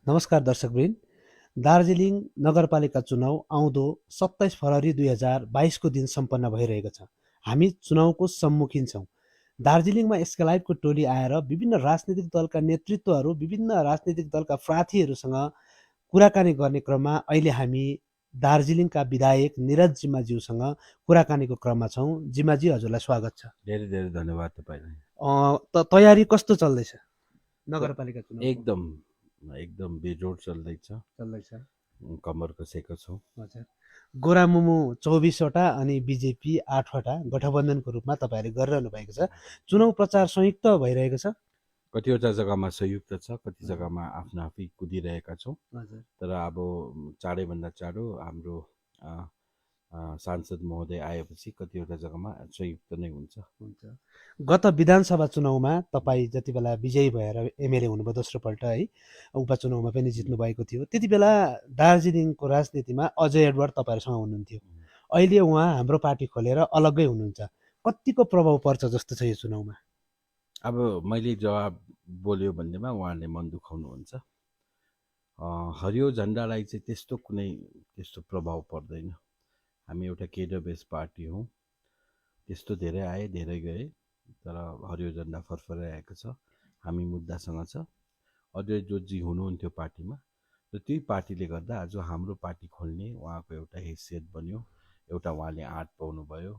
नमस्कार दर्शकवृन्द, दार्जिलिङ नगरपालिका चुनाव आउँदो 27 फरवरी 2022 को दिन सम्पन्न भइरहेको छ। हामी चुनावको सम्मुखीन छौँ। दार्जिलिङमा एस्केलाइटको टोली आएर विभिन्न राजनीतिक दलका नेतृत्वहरू, विभिन्न राजनीतिक दलका प्रार्थीहरूसँग कुराकानी गर्ने क्रममा अहिले हामी दार्जिलिङका विधायक निरज जिम्बाज्यूसँग कुराकानीको क्रममा छौँ। जिम्बाजी, हजुरलाई स्वागत छ। धेरै धेरै धन्यवाद तपाईँलाई। तयारी कस्तो चल्दैछ नगरपालिका चुनाव? एकदम बेजोड चल्दैछ। कम्मर कसेको छौँ। हजुर, गोरामुमु 24वटा अनि बिजेपी 8वटा गठबन्धनको रूपमा तपाईँहरूले गरिरहनु भएको छ। चुनाव प्रचार संयुक्त भइरहेको छ। कतिवटा जग्गामा संयुक्त छ, कति जग्गामा आफ्ना आफै कुदिरहेका छौँ। तर अब चाँडैभन्दा चाँडो हाम्रो सांसद महोदय आएपछि कतिवटा जग्गामा संयुक्त नै हुन्छ। गत विधानसभा चुनावमा तपाईँ जति बेला विजयी भएर एमएलए हुनुभयो दोस्रोपल्ट है, उपचुनावमा पनि जित्नु भएको थियो, त्यति बेला दार्जिलिङको राजनीतिमा अजय एडवर्ड तपाईँहरूसँग हुनुहुन्थ्यो। अहिले उहाँ हाम्रो पार्टी खोलेर अलग्गै हुनुहुन्छ। कतिको प्रभाव पर्छ जस्तो छ यो चुनावमा? अब मैले जवाब बोल्यो भन्दैमा उहाँले मन दुखाउनुहुन्छ। हरियो झन्डालाई चाहिँ त्यस्तो प्रभाव पर्दैन। हामी एउटा केडर बेस पार्टी हौँ। त्यस्तो धेरै आए धेरै गए, तर हरियो झन्डा फरफराएको छ। हामी मुद्दासँग छ। अजय जोजी हुनुहुन्थ्यो पार्टीमा, र त्यही पार्टीले गर्दा आज हाम्रो पार्टी खोल्ने उहाँको एउटा हैसियत बन्यो। एउटा उहाँले आँट पाउनुभयो,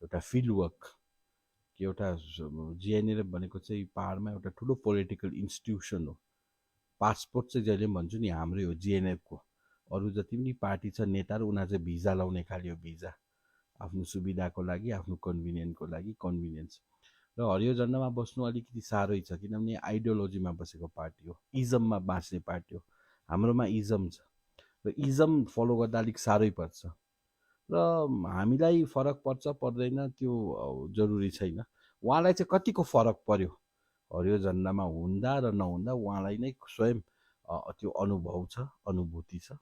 एउटा फिल्ड वर्क। कि एउटा जिएनएल भनेको चाहिँ पाहाडमा एउटा ठुलो पोलिटिकल इन्स्टिट्युसन हो। पासपोर्ट चाहिँ जहिले पनि भन्छु नि हाम्रै हो जिएनएफको। अरू जति पनि पार्टी छ नेताहरू, उनीहरू चाहिँ भिजा लाउने खालि हो। भिजा आफ्नो सुविधाको लागि, आफ्नो कन्भिनियन्सको लागि कन्भिनियन्स। र हरियो झन्डामा बस्नु अलिकति साह्रै छ, किनभने आइडियोलोजीमा बसेको पार्टी हो, इजममा बाँच्ने पार्टी हो। हाम्रोमा इजम छ, र इजम फलो गर्दा अलिक साह्रै पर्छ। र हामीलाई फरक पर्छ पर्दैन त्यो जरुरी छैन। उहाँलाई चाहिँ कतिको फरक पर्यो हरियो झन्डामा हुँदा र नहुँदा, उहाँलाई नै स्वयं त्यो अनुभव छ, अनुभूति छ,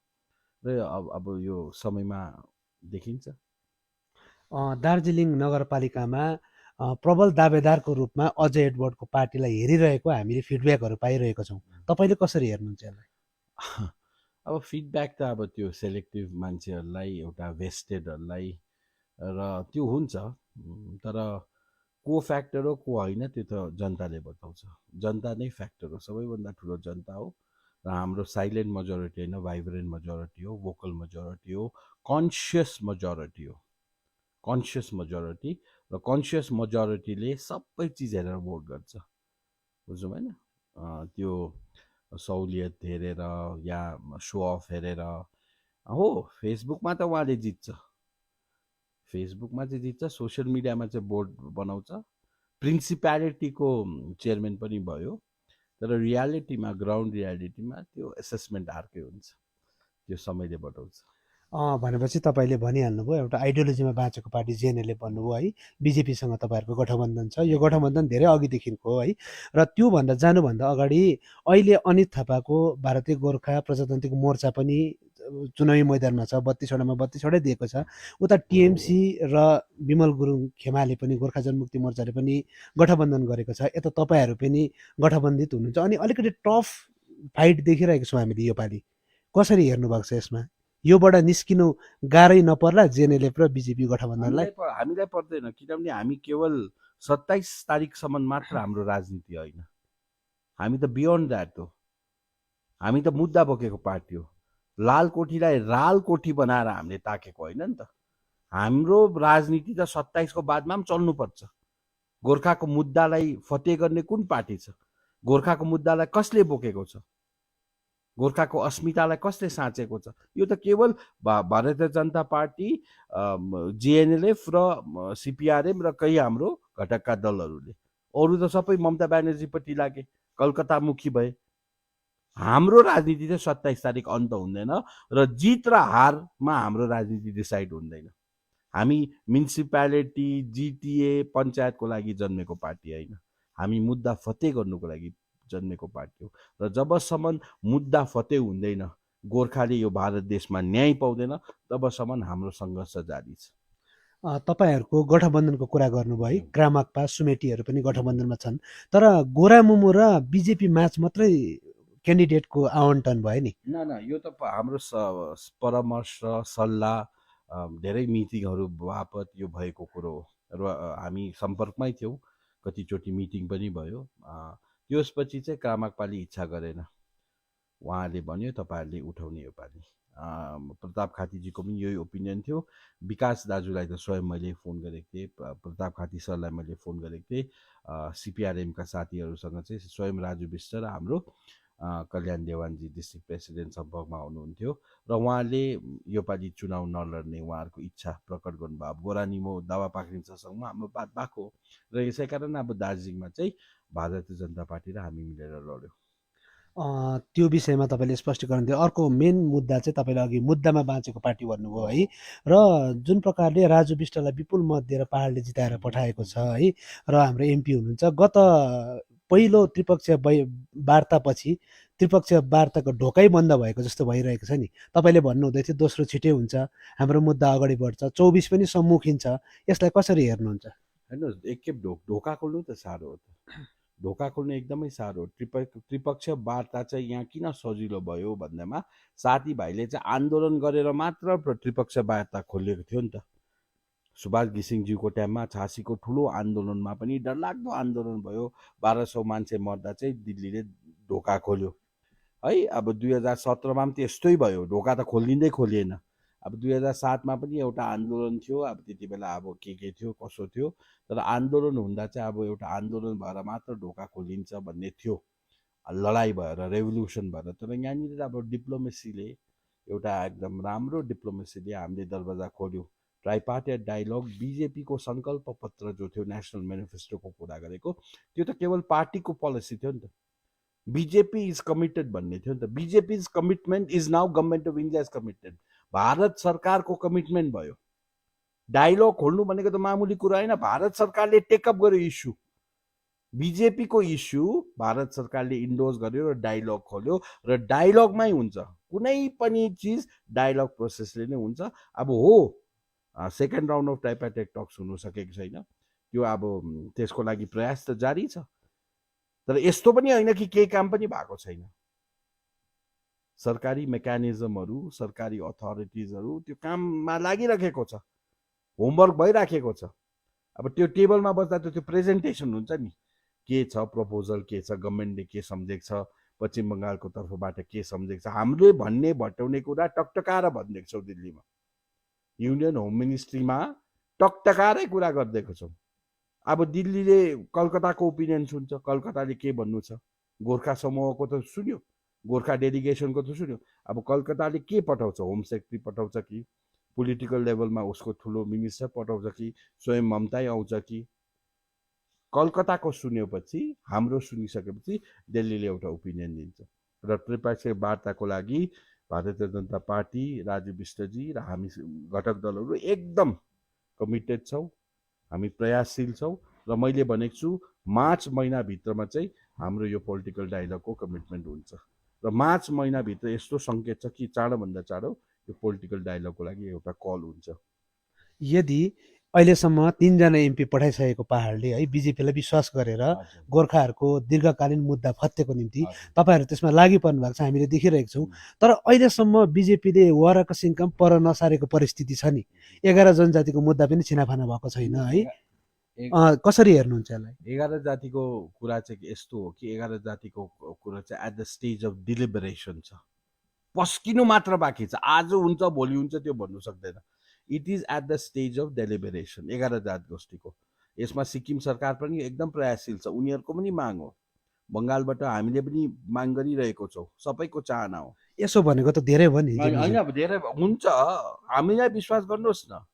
र अब यो समयमा देखिन्छ। दार्जिलिङ नगरपालिकामा प्रबल दावेदारको रूपमा अजय एडवर्डको पार्टीलाई हेरिरहेको हामीले फिडब्याकहरू पाइरहेको छौँ। तपाईँले कसरी हेर्नुहुन्छ यसलाई? अब फिडब्याक त अब त्यो सेलेक्टिभ मान्छेहरूलाई, एउटा भेस्टेडहरूलाई, र त्यो हुन्छ। तर को फ्याक्टर हो को होइन त्यो त जनताले बताउँछ। जनता नै फ्याक्टर हो, सबैभन्दा ठुलो जनता हो। र हाम्रो साइलेन्ट मेजोरिटी होइन, भाइब्रेन्ट मेजोरिटी हो, भोकल मेजोरिटी हो, कन्सियस मेजोरिटी हो। कन्सियस मेजोरिटी, र कन्सियस मेजोरिटीले सबै चिज हेरेर भोट गर्छ, बुझ्नु भएन? त्यो सहुलियत हेरेर या सो अफ हेरेर हो। फेसबुकमा त उहाँले जित्छ, फेसबुकमा चाहिँ जित्छ, सोसियल मिडियामा चाहिँ बोर्ड बनाउँछ, प्रिन्सिपालिटीको चेयरम्यान पनि भयो। तर रियालिटीमा, ग्राउन्ड रियालिटीमा त्यो एसेसमेन्ट अर्कै हुन्छ, त्यो समयले बताउँछ। भनेपछि तपाईँले भनिहाल्नुभयो एउटा आइडियोलोजीमा बाँचेको पार्टी जिएनएलले भन्नुभयो है। बिजेपीसँग तपाईँहरूको गठबन्धन छ। यो गठबन्धन धेरै अघिदेखिको हो है। र त्योभन्दा जानुभन्दा अगाडि अहिले अनित थापाको भारतीय गोर्खा प्रजातान्त्रिक मोर्चा पनि चुनावी मैदानमा छ। 32वटामा 32वटै दिएको छ। उता टिएमसी र विमल गुरुङ खेमाले पनि, गोर्खा जनमुक्ति मोर्चाले पनि गठबन्धन गरेको छ। यता तपाईँहरू पनि गठबन्धित हुनुहुन्छ। अनि अलिकति टफ फाइट देखिरहेको छौँ हामीले योपालि। कसरी हेर्नु भएको छ यसमा? योबाट निस्किनु गाह्रै नपर्ला जिएनएलएफ र बिजेपी गठबन्धनलाई? हामीलाई पर्दैन, किनभने हामी केवल 27 तारिकसम्म मात्र हाम्रो राजनीति होइन। हामी त बियोन्ड द्याट हो। हामी त मुद्दा बोकेको पार्टी हो। लाल कोठीलाई राल कोठी बनाएर हामीले ताकेको होइन नि त। हाम्रो राजनीति त 27 को बादमा पनि चल्नुपर्छ। गोर्खाको मुद्दालाई फतेह गर्ने कुन पार्टी छ? गोर्खाको मुद्दालाई कसले बोकेको छ? गोर्खाको अस्मितालाई कसले साँचेको छ? यो त केवल भारतीय जनता पार्टी, जिएनएलएफ र सिपिआरएम र केही हाम्रो घटकका दलहरूले। अरू त सबै ममता ब्यानर्जीपट्टि लागे, कलकत्तामुखी भए। हाम्रो राजनीति चाहिँ 27 तारिक अन्त हुँदैन, र जित र हारमा हाम्रो राजनीति डिसाइड हुँदैन। हामी म्युनिसिपालिटी, जिटिए, पञ्चायतको लागि जन्मेको पार्टी होइन। हामी मुद्दा फतेह गर्नुको लागि जन्मेको पार्टी हो। र जबसम्म मुद्दा फतेह हुँदैन, गोर्खाले यो भारत देशमा न्याय पाउँदैन, तबसम्म हाम्रो सङ्घर्ष जारी छ। तपाईँहरूको गठबन्धनको कुरा गर्नुभयो है। क्रामाक्पा, सुमेटीहरू पनि गठबन्धनमा छन्। तर गोरामुमु र बिजेपी माझ मात्रै क्यान्डिडेटको आवन्टन भयो नि। यो त हाम्रो परामर्श सल्लाह धेरै मिटिङहरू बापत यो भएको कुरो हो र हामी सम्पर्कमै थियौँ, कतिचोटि मिटिङ पनि भयो। त्यसपछि चाहिँ कामाकपाली इच्छा गरेन, उहाँले भन्यो तपाईँहरूले उठाउने यो पालि। प्रताप खातीजीको पनि यही ओपिनियन थियो। विकास दाजुलाई त स्वयं मैले फोन गरेको थिएँ, प्रताप खाती सरलाई मैले फोन गरेको थिएँ। सिपिआरएमका साथीहरूसँग चाहिँ स्वयं राजु विष्ट र हाम्रो कल्याण देवानजी डिस्ट्रिक्ट प्रेसिडेन्ट सम्पर्कमा हुनुहुन्थ्यो र उहाँले योपालि चुनाव नलड्ने उहाँहरूको इच्छा प्रकट गर्नुभयो। अब गोरानिमो दावा पाक्रिन्छसँग हाम्रो बात भएको र यसै कारण अब दार्जिलिङमा चाहिँ भारतीय जनता पार्टी र हामी मिलेर लड्यौँ। त्यो विषयमा तपाईँले स्पष्टीकरण दियो। अर्को मेन मुद्दा चाहिँ तपाईँले अघि मुद्दामा बाँचेको पार्टी भन्नुभयो है, र जुन प्रकारले राजु विष्टलाई विपुल मत दिएर पाहाडले जिताएर पठाएको छ है, र हाम्रो एमपी हुनुहुन्छ। गत पहिलो त्रिपक्षीय वार्तापछि त्रिपक्षीय वार्ताको ढोकै बन्द भएको जस्तो भइरहेको छ नि। तपाईँले भन्नुहुँदै थियो दोस्रो छिटै हुन्छ, हाम्रो मुद्दा अगाडि बढ्छ, 24 पनि सम्मुखीन छ। यसलाई कसरी हेर्नुहुन्छ? हेर्नुहोस्, एकखेप ढोका खोल्नु त साह्रो हो त, ढोका खोल्नु एकदमै साह्रो। त्रिपक्षीय वार्ता चाहिँ यहाँ किन सजिलो भयो भन्दामा साथीभाइले चाहिँ आन्दोलन गरेर मात्र त्रिपक्षीय वार्ता खोलिएको थियो नि त। सुभाष घिसिङज्यूको टाइममा 86को ठुलो आन्दोलनमा पनि डरलाग्दो आन्दोलन भयो, 1200 मान्छे मर्दा चाहिँ दिल्लीले ढोका खोल्यो है। अब 2017मा पनि त्यस्तै भयो, ढोका त खोलिँदै खोलिएन। अब 2007मा पनि एउटा आन्दोलन थियो, अब त्यति बेला अब के थियो कसो थियो, तर आन्दोलन हुँदा चाहिँ अब एउटा आन्दोलन भएर मात्र ढोका खोलिन्छ भन्ने थियो, लडाइँ भएर रेभोल्युसन भएर। तर यहाँनिर अब डिप्लोमेसीले एउटा एकदम राम्रो डिप्लोमेसीले हामीले दरवाजा खोल्यो। ट्राइपार्टाइट डायलग, बिजेपीको सङ्कल्प पत्र जो थियो नेसनल मेनिफेस्टोको कुरा गरेको, त्यो त केवल पार्टीको पोलिसी थियो नि त। बिजेपी इज कमिटेड भन्ने थियो नि त। BJP is commitment is now government of India is committed, Bharat सरकारको कमिटमेन्ट भयो। डायलग खोल्नु भनेको त मामुली कुरा होइन, भारत सरकारले टेकअप गर्यो इस्यु, बिजेपीको इस्यु भारत सरकारले इन्डोज गर्यो र डायलग खोल्यो, र डायलगमै हुन्छ कुनै पनि चिज, डायलग प्रोसेसले नै हुन्छ। अब हो second round of tripartite talks हुनु सकेको छैन, त्यो अब त्यसको लागि प्रयास त जारी छ, तर यस्तो पनि होइन कि केही काम पनि भएको छैन। सरकारी मेकानिजमहरू, सरकारी अथोरिटिजहरू त्यो काममा लागिराखेको छ, होमवर्क भइराखेको छ। अब त्यो टेबलमा बस्दा त त्यो प्रेजेन्टेसन हुन्छ नि, के छ प्रपोजल, के छ गभर्मेन्टले के सम्झेको छ, पश्चिम बङ्गालको तर्फबाट के सम्झेको छ, हामीले भन्ने भट्याउने कुरा टकटकाएर भनिदिएको छौँ। दिल्लीमा युनियन होम मिनिस्ट्रीमा टकटकाएरै कुरा गरिदिएको छौँ। अब दिल्लीले कलकत्ताको ओपिनियन सुन्छ, कलकत्ताले के भन्नु छ, गोर्खा समूहको त सुन्यो, गोर्खा डेलिगेसनको त सुन्यो। अब कलकत्ताले के पठाउँछ, होम सेक्रेटरी पठाउँछ कि पोलिटिकल लेभलमा उसको ठुलो मिनिस्टर पठाउँछ कि स्वयं ममताई आउँछ कि, कलकत्ताको सुन्योपछि हाम्रो सुनिसकेपछि दिल्लीले एउटा ओपिनियन दिन्छ। र त्रिपक्षीय वार्ताको लागि भारतीय जनता पार्टी, राजु विष्टजी र हामी घटक दलहरू एकदम कमिटेड छौँ, हामी प्रयासशील छौँ। र मैले भनेको छु मार्च महिनाभित्रमा चाहिँ हाम्रो यो पोलिटिकल डायलगको कमिटमेन्ट हुन्छ, र मार्च महिनाभित्र यस्तो सङ्केत छ कि चाँडोभन्दा चाँडो यो पोलिटिकल डायलगको लागि एउटा कल हुन्छ। यदि अहिलेसम्म 3 जना एमपी पठाइसकेको पाहाडले है बिजेपीलाई विश्वास गरेर गोर्खाहरूको दीर्घकालीन मुद्दा फत्तेको निम्ति तपाईँहरू त्यसमा लागि पर्नु भएको छ, हामीले देखिरहेको छौँ। तर अहिलेसम्म बिजेपीले वरका सिङ्कम पर नसारेको परिस्थिति छ नि, 11 जनजातिको मुद्दा पनि छिनाफाना भएको छैन है। कसरी हेर्नुहुन्छ यसलाई? 11 जातिको कुरा चाहिँ यस्तो हो कि 11 जातिको कुरा चाहिँ एट द स्टेज अफ डिलिबरेसन छ, पस्किनु मात्र बाँकी छ। आज हुन्छ भोलि हुन्छ त्यो भन्नु सक्दैन। It is at the stage of deliberation 11 जात गोष्ठीको। यसमा सिक्किम सरकार पनि एकदम प्रयासशील छ, उनीहरूको पनि माग हो, बङ्गालबाट हामीले पनि माग गरिरहेको छौँ, सबैको चाहना हो। यसो भनेको त धेरै भयो नि। होइन, अब धेरै हुन्छ, हामीलाई विश्वास गर्नुहोस् न।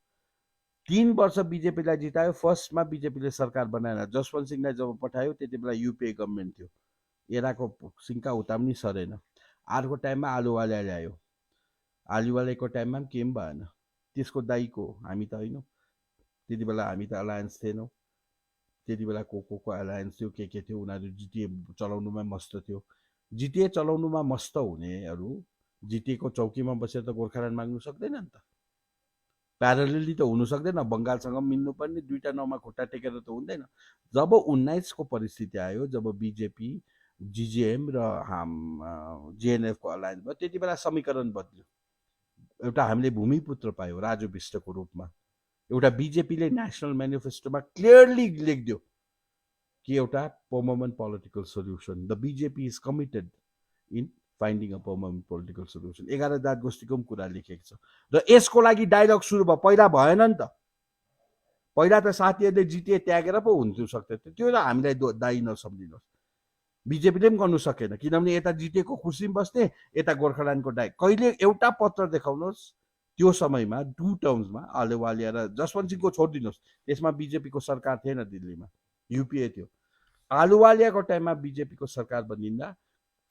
3 वर्ष बिजेपीलाई जितायो, फर्स्टमा बिजेपीले सरकार बनाएन, जसवन्त सिंहलाई जब पठायो त्यति बेला युपिए गभर्मेन्ट थियो, एराको सिङ्का उता पनि सरेन। अर्को टाइममा आलुवाले ल्यायो, आलुवालेको टाइममा पनि केही पनि भएन, त्यसको दाइको हामी त होइनौँ, त्यति बेला हामी त अलायन्स थिएनौँ, त्यति बेला को अलायन्स थियो, के थियो, उनीहरू जिटिए चलाउनुमा मस्त थियो। जिटिए चलाउनुमा मस्त हुनेहरू जिटिएको चौकीमा बसेर त गोर्खाल्यान्ड माग्नु सक्दैन नि त, प्यारलली त हुनु सक्दैन, बङ्गालसँग मिल्नुपर्ने, दुईवटा नाउँमा खुट्टा टेकेर त हुँदैन। जब 19को परिस्थिति आयो, जब बिजेपी जिजिएम र जिएनएफको अलायन्स भयो। त्यति बेला समीकरण बद्ल्यो। एउटा हामीले भूमिपुत्र पायौँ राजु विष्टको रूपमा। एउटा बिजेपीले नेसनल म्यानिफेस्टोमा क्लियरली लेखिदियो कि एउटा permanent political solution, the BJP is committed in finding a permanent political solution. 11 जात गोष्ठीको पनि कुरा लेखेको छ र यसको लागि डायलग सुरु भयो। पहिला भएन नि त। पहिला त साथीहरूले जिटिए त्यागेर पो हुन्थ्यो सक्थ्यो, त्यो त हामीलाई दायी नसम्झिनुहोस्। बिजेपीले पनि गर्नु सकेन, किनभने यता जिटिएको कुर्सी पनि बस्ने, यता गोर्खाल्यान्डको कहिले एउटा पत्र देखाउनुहोस् त्यो समयमा 2 टर्म्समा आलुवालिया र जसवन्त सिंहको छोडिदिनुहोस्, त्यसमा बिजेपीको सरकार थिएन, दिल्लीमा युपिए थियो। आलुवालियाको टाइममा बिजेपीको सरकार बनिँदा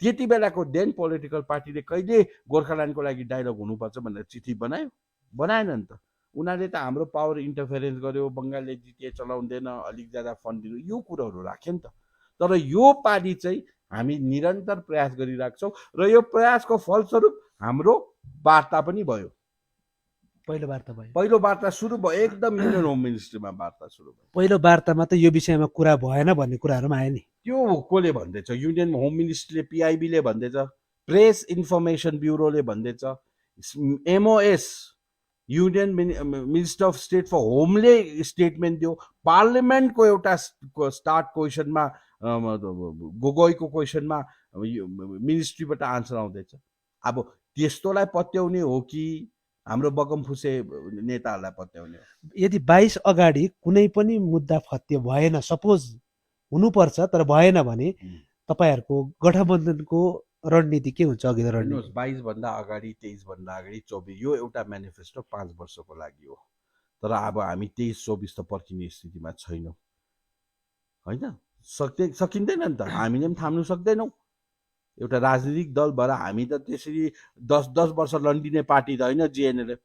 त्यति बेलाको देन पोलिटिकल पार्टीले कहिले गोर्खाल्यान्डको लागि डायलग हुनुपर्छ भनेर चिठी बनायो? बनाएन नि त। उनीहरूले त हाम्रो पावर इन्टरफेरेन्स गर्यो, बङ्गालले जिटिए चलाउँदैन, अलिक ज्यादा फन्ड दिनु, यो कुरोहरू राख्यो नि त। तर यो पालि चाहिँ हामी निरन्तर प्रयास गरिरहेको छौँ र यो प्रयासको फलस्वरूप हाम्रो वार्ता पनि भयो। पहिलो वार्ता सुरु भयो, एकदम युनियन होम मिनिस्ट्रीमा वार्ता सुरु भयो। पहिलो वार्तामा त यो विषयमा कुरा भएन भन्ने कुराहरू पनि आयो नि। त्यो कसले भन्दैछ? युनियन होम मिनिस्ट्रीले, पिआइबीले भन्दैछ, प्रेस इन्फर्मेसन ब्युरोले भन्दैछ, MOS union minister of state for होमले स्टेटमेन्ट दियो, पार्लियामेन्टको एउटा स्टार्ट क्वेसनमा गोगोईको क्वेसनमा मिनिस्ट्रीबाट आन्सर आउँदैछ। अब त्यस्तोलाई पत्याउने हो कि हाम्रो बगमफुसे नेताहरूलाई पत्याउने हो? यदि 22 अगाडि कुनै पनि मुद्दा फत्य भएन, सपोज हुनुपर्छ तर भएन भने तपाईहरुको गठबन्धनको रणनीति के हुन्छ? अघि रणनीति 22 भन्दा अगाडि, 23 भन्दा अगाडि, 24 यो एउटा म्यानिफेस्टो 5 वर्षको लागि हो। तर अब हामी 23-24 त पर्खिने स्थितिमा छैनौँ, होइन? सकिँदैन नि त, हामीले पनि थाम्नु सक्दैनौँ। एउटा राजनीतिक दल भएर हामी त त्यसरी 10 वर्ष लन्डिने पार्टी त होइन जिएनएलएफ,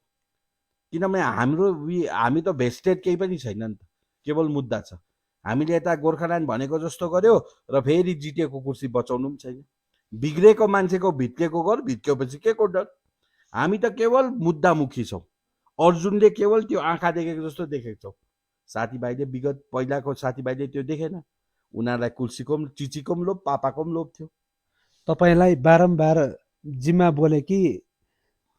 किनभने हामी त भेस्टेड केही पनि छैन नि त, केवल मुद्दा छ। हामीले यता गोर्खाल्यान्ड भनेको जस्तो गर्यो र फेरि जिटिएको कुर्सी बचाउनु पनि छैन। बिग्रेको मान्छेको भित्केको घर, भित्केपछि के को डर? हामी त केवल मुद्दामुखी छौँ। अर्जुनले केवल त्यो आँखा देखेको जस्तो देखेको छौँ। साथीभाइले विगत पहिलाको साथीभाइले त्यो देखेन। उनीहरूलाई कुर्सीको पनि, चिचीको पनि लोभ, पापाको पनि लोभ थियो। तपाईलाई बारम्बार जिम्मा बोले कि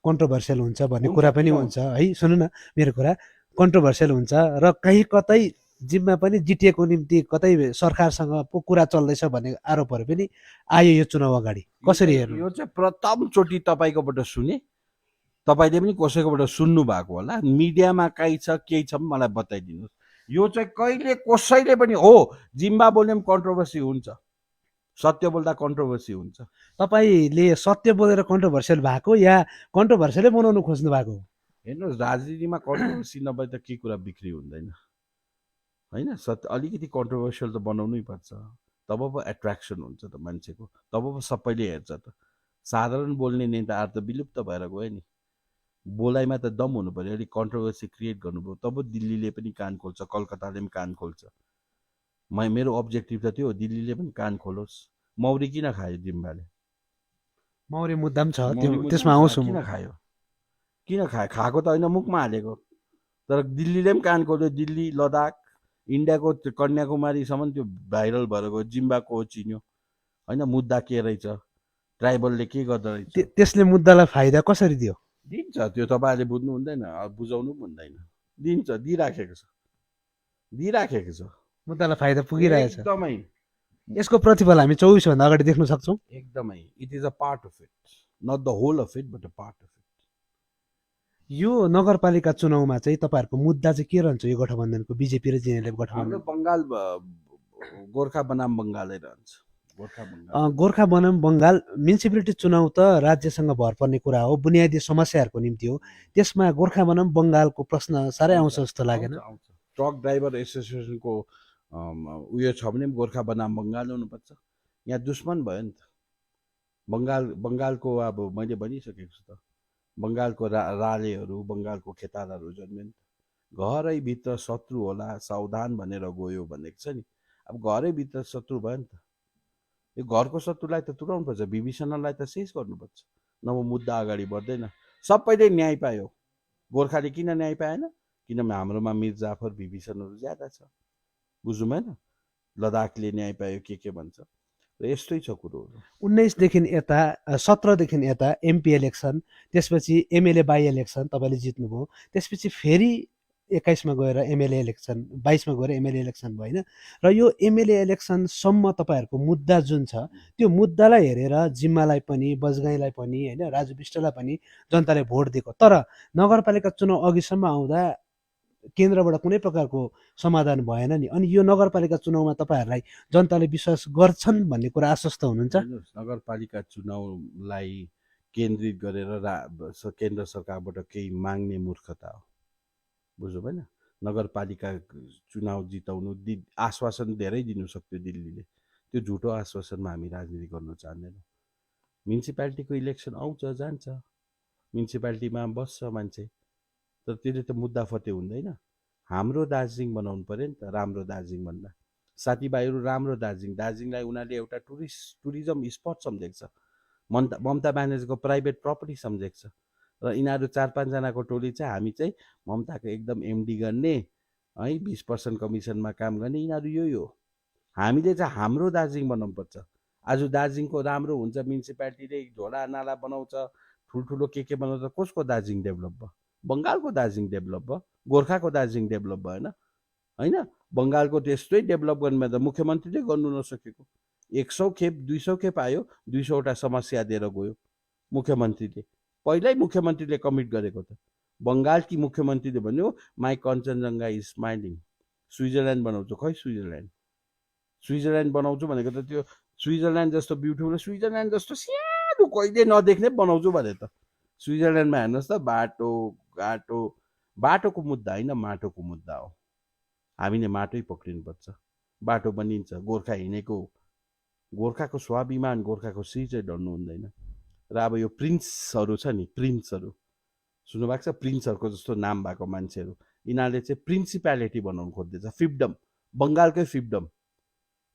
कन्ट्रोभर्सियल हुन्छ भन्ने कुरा पनि हुन्छ है। सुन्नु न, मेरो कुरा कन्ट्रोभर्सियल हुन्छ र कहीँ कतै जिम्मा पनि जिटिएको निम्ति कतै सरकारसँग पो कुरा चल्दैछ भन्ने आरोपहरू पनि आयो यो चुनाव अगाडि। कसरी हेर्नु? यो चाहिँ प्रथमचोटि तपाईँकोबाट सुने। तपाईँले पनि कसैकोबाट सुन्नु भएको होला। मिडियामा काहीँ छ, केही छ मलाई बताइदिनुहोस्। यो चाहिँ कहिले कसैले पनि हो, जिम्बा बोल्ने पनि कन्ट्रोभर्सी हुन्छ, सत्य बोल्दा कन्ट्रोभर्सी हुन्छ। तपाईँले सत्य बोलेर कन्ट्रोभर्सियल भएको या कन्ट्रोभर्सियलै बनाउनु खोज्नु भएको? हेर्नुहोस्, राजनीतिमा कन्ट्रोभर्सी नभए त के कुरा बिक्री हुँदैन, होइन? सत्य अलिकति कन्ट्रोभर्सियल त बनाउनै पर्छ, तब पो एट्र्याक्सन हुन्छ त मान्छेको, तब पो सबैले हेर्छ त। साधारण बोल्ने नेताहरू त विलुप्त भएर गयो नि। बोलाइमा त दम हुनु पऱ्यो, अलिक कन्ट्रोभर्सी क्रिएट गर्नुभयो, तब दिल्लीले पनि कान खोल्छ, कलकत्ताले पनि कान खोल्छ। मेरो अब्जेक्टिभ त त्यो हो, दिल्लीले पनि कान खोलोस्। मौरी किन खायो जिम्बाले? मौरी मुद्दा पनि छ, त्यसमा आउँछु। किन खायो? किन खायो? खाएको त होइन, मुखमा हालेको। तर दिल्लीले पनि कान खोल्यो। दिल्ली, लद्दाख, इन्डियाको कन्याकुमारीसम्म त्यो भाइरल भएर गयो, जिम्बाको चिन्यो, होइन? मुद्दा के रहेछ, ट्राइबलले के गर्दो रहेछ। त्यसले मुद्दालाई फाइदा कसरी दियो? दिन्छ, त्यो तपाईँहरूले बुझ्नु हुँदैन, बुझाउनु पनि हुँदैन। दिन्छ, दिइराखेको छ। मुद्दालाई फाइदा पुगिरहेछ एकदमै। यसको प्रतिफल हामी 24 भन्दा अगाडि देख्न सक्छौँ। एकदमै, it is a part of it, not the whole of it but a part of it. यो नगरपालिका चुनावमा चाहिँ तपाईँहरूको मुद्दा चाहिँ के रहन्छ? यो गठबन्धनको, बिजेपी र जिएनएलएफ गठबन्धन, बङ्गाल गोर्खा बनाम बङ्गालै रहन्छ। गोर्खा बनाम बङ्गाल म्युनिसिपालिटी चुनाव त राज्यसँग भर पर्ने कुरा हो, बुनियादी समस्याहरूको निम्ति हो। त्यसमा गोर्खा बनाम बङ्गालको प्रश्न साह्रै आउँछ जस्तो लागेन? ट्रक ड्राइभर एसोसिएसनको उयो छ भने गोर्खा बनाम बङ्गाल हुनुपर्छ। यहाँ दुश्मन भयो नि त। बङ्गालको अब मैले भनिसकेको छु त, बङ्गालको रालेहरू, बङ्गालको खेतालाहरू जन्मे नि त। घरैभित्र शत्रु होला, सावधान भनेर गयो भनेको छ नि। अब घरैभित्र शत्रु भयो नि त। यो घरको शत्रुलाई त तुराउनु पर्छ, विभीषणलाई त शेष गर्नुपर्छ, नभए मुद्दा अगाडि बढ्दैन। सबैले न्याय पायो, गोर्खाले किन न्याय पाएन? किनभने हाम्रोमा मिर्जाफर, विभीषणहरू ज्यादा छ, बुझ्नु भएन? लद्दाखले न्याय पायो, के भन्छ। र यस्तै छ कुरोहरू। 19 देखि यता 17 देखि यता एमपी इलेक्सन, त्यसपछि एमएलए बाई इलेक्सन तपाईँले जित्नुभयो, त्यसपछि फेरि 21 मा गएर एमएलए इलेक्सन, 22 मा गएर एमएलए इलेक्सन भयो होइन। र यो एमएलए इलेक्सनसम्म तपाईँहरूको मुद्दा जुन छ त्यो मुद्दालाई हेरेर जिम्मालाई पनि, बजगाईलाई पनि होइन, राजु विष्टलाई पनि जनताले भोट दिएको। तर नगरपालिका चुनाव अघिसम्म आउँदा केन्द्रबाट कुनै प्रकारको समाधान भएन नि। अनि यो नगरपालिका चुनावमा तपाईँहरूलाई जनताले विश्वास गर्छन् भन्ने कुरा आश्वस्त हुनुहुन्छ? हेर्नुहोस्, नगरपालिका चुनावलाई केन्द्रित गरेर केन्द्र सरकारबाट केही माग्ने मूर्खता हो, बुझ्नु भएन? नगरपालिका चुनाव जिताउनु आश्वासन धेरै दिनु सक्थ्यो दिल्लीले, त्यो झुटो आश्वासनमा हामी राजनीति गर्न चाहँदैनौँ। म्युनिसिपालिटीको इलेक्सन आउँछ जान्छ, म्युनिसिपालिटीमा बस्छ मान्छे, तर त्यसले त मुद्दा फते हुँदैन। हाम्रो दार्जिलिङ बनाउनु पऱ्यो नि त, राम्रो दार्जिलिङ भन्दा। साथीभाइहरू राम्रो दार्जिलिङलाई उनीहरूले एउटा टुरिज्म स्पट सम्झेको छ, ममता ब्यानर्जीको प्राइभेट प्रपर्टी सम्झेको छ। र यिनीहरू 4-5जनाको टोली चाहिँ हामी चाहिँ ममताको एकदम एमडी गर्ने है, 20% कमिसनमा काम गर्ने, यिनीहरू यही हो। हामीले चाहिँ हाम्रो दार्जिलिङ बनाउनु पर्छ। आज दार्जिलिङको राम्रो हुन्छ, म्युनिसिपालिटीले झोडा नाला बनाउँछ, ठुल्ठुलो के बनाउँछ, कसको दार्जिलिङ डेभलप भयो? बङ्गालको दार्जिलिङ डेभलप भयो, गोर्खाको दार्जिलिङ डेभलप भएन होइन। बङ्गालको त्यस्तै डेभलप गर्नुमा त मुख्यमन्त्रीले गर्नु नसकेको, 100 खेप 200 खेप आयो, 200वटा समस्या दिएर गयो मुख्यमन्त्रीले। पहिल्यै मुख्यमन्त्रीले कमिट गरेको त। बङ्गालकी मुख्यमन्त्रीले भन्यो my Kanchenjunga is smiling, Switzerland बनाउँछु। खै स्विजरल्यान्ड बनाउँछु भनेको त त्यो स्विजरल्यान्ड जस्तो ब्युटिफुल, स्विजरल्यान्ड जस्तो सानो कहिले नदेख्ने बनाउँछु भने त। स्विजरल्यान्डमा हेर्नुहोस् त, बाटोको मुद्दा होइन, माटोको मुद्दा हो। हामीले माटै पक्रिनुपर्छ, बाटो बनिन्छ। गोर्खा हिँडेको, गोर्खाको स्वाभिमान, गोर्खाको श्री चाहिँ डढ्नु हुँदैन। र अब यो प्रिन्सहरू छ नि, प्रिन्सहरू सुन्नुभएको छ, प्रिन्सहरूको जस्तो नाम भएको मान्छेहरू, यिनीहरूले चाहिँ प्रिन्सिपालिटी बनाउनु खोज्दैछ, फिफ्डम, बङ्गालकै फिफ्डम।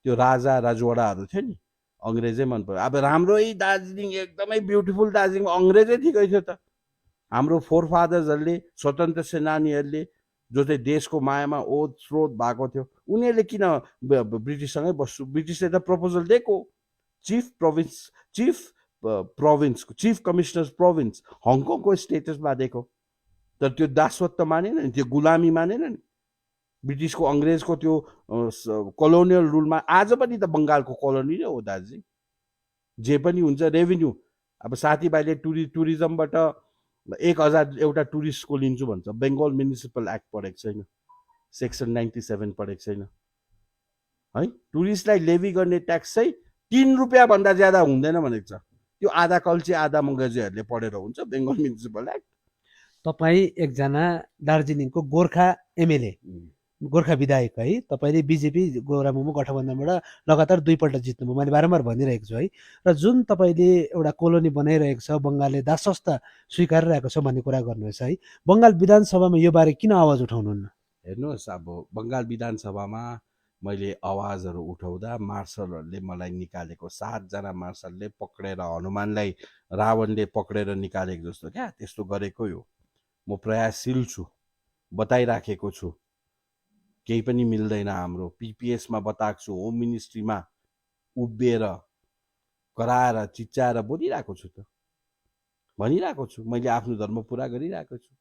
त्यो राजा राजवाडाहरू थियो नि, अङ्ग्रेजै मन पर्यो। अब राम्रै दार्जिलिङ, एकदमै ब्युटिफुल दार्जिलिङ, अङ्ग्रेजै ठिकै थियो त। हाम्रो फोरफादर्सहरूले, स्वतन्त्र सेनानीहरूले जो चाहिँ देशको मायामा ओत स्रोत भएको थियो, उनीहरूले किन ब्रिटिससँगै बस्छु? ब्रिटिसले त प्रपोजल दिएको, चिफ कमिसनर प्रोभिन्स हङकङको स्टेटसमा दिएको, तर त्यो दासत्व मानेन नि, त्यो गुलामी मानेन नि। ब्रिटिसको, अङ्ग्रेजको त्यो कोलोनियल रुलमा आज पनि त बङ्गालको कोलोनी नै हो दार्जिलिङ। जे पनि हुन्छ रेभिन्यू। अब साथीभाइले टुरिज्मबाट 1000 एउटा टुरिस्टको लिन्छु भन्छ, बेङ्गल म्युनिसिपल एक्ट पढेको छैन, सेक्सन 97 पढेको छैन है। टुरिस्टलाई लेभी गर्ने ट्याक्स चाहिँ 3 रुपियाँ भन्दा ज्यादा हुँदैन भनेको छ। त्यो आधा कल्ची आधा मङ्गजीहरूले पढेर हुन्छ बेङ्गल म्युनिसिपल एक्ट। तपाईँ एकजना दार्जिलिङको गोर्खा एमएलए, गोर्खा विधायक है, तपाईँले बिजेपी गोरामुमो गठबन्धनबाट लगातार 2पल्ट जित्नुभयो, मैले बारम्बार भनिरहेको छु है। र जुन तपाईँले एउटा कोलोनी बनाइरहेको छ, बङ्गालले दासस्थ स्वीकारिरहेको छ भन्ने कुरा गर्नुहोस् है, बङ्गाल विधानसभामा यो बारे किन आवाज उठाउनुहुन्न? हेर्नुहोस्, अब बङ्गाल विधानसभामा मैले आवाजहरू उठाउँदा मार्सलहरूले मलाई निकालेको, 7जना मार्सलले पक्रेर, हनुमानलाई रावणले पक्रेर निकालेको जस्तो क्या, त्यस्तो गरेकै हो। म प्रयासशील छु, बताइराखेको छु, केही पनि मिल्दैन हाम्रो। पिपिएसमा बताएको छु, होम मिनिस्ट्रीमा उभिएर कराएर चिच्चाएर बोलिरहेको छु त, भनिरहेको छु। मैले आफ्नो धर्म पुरा गरिरहेको छु,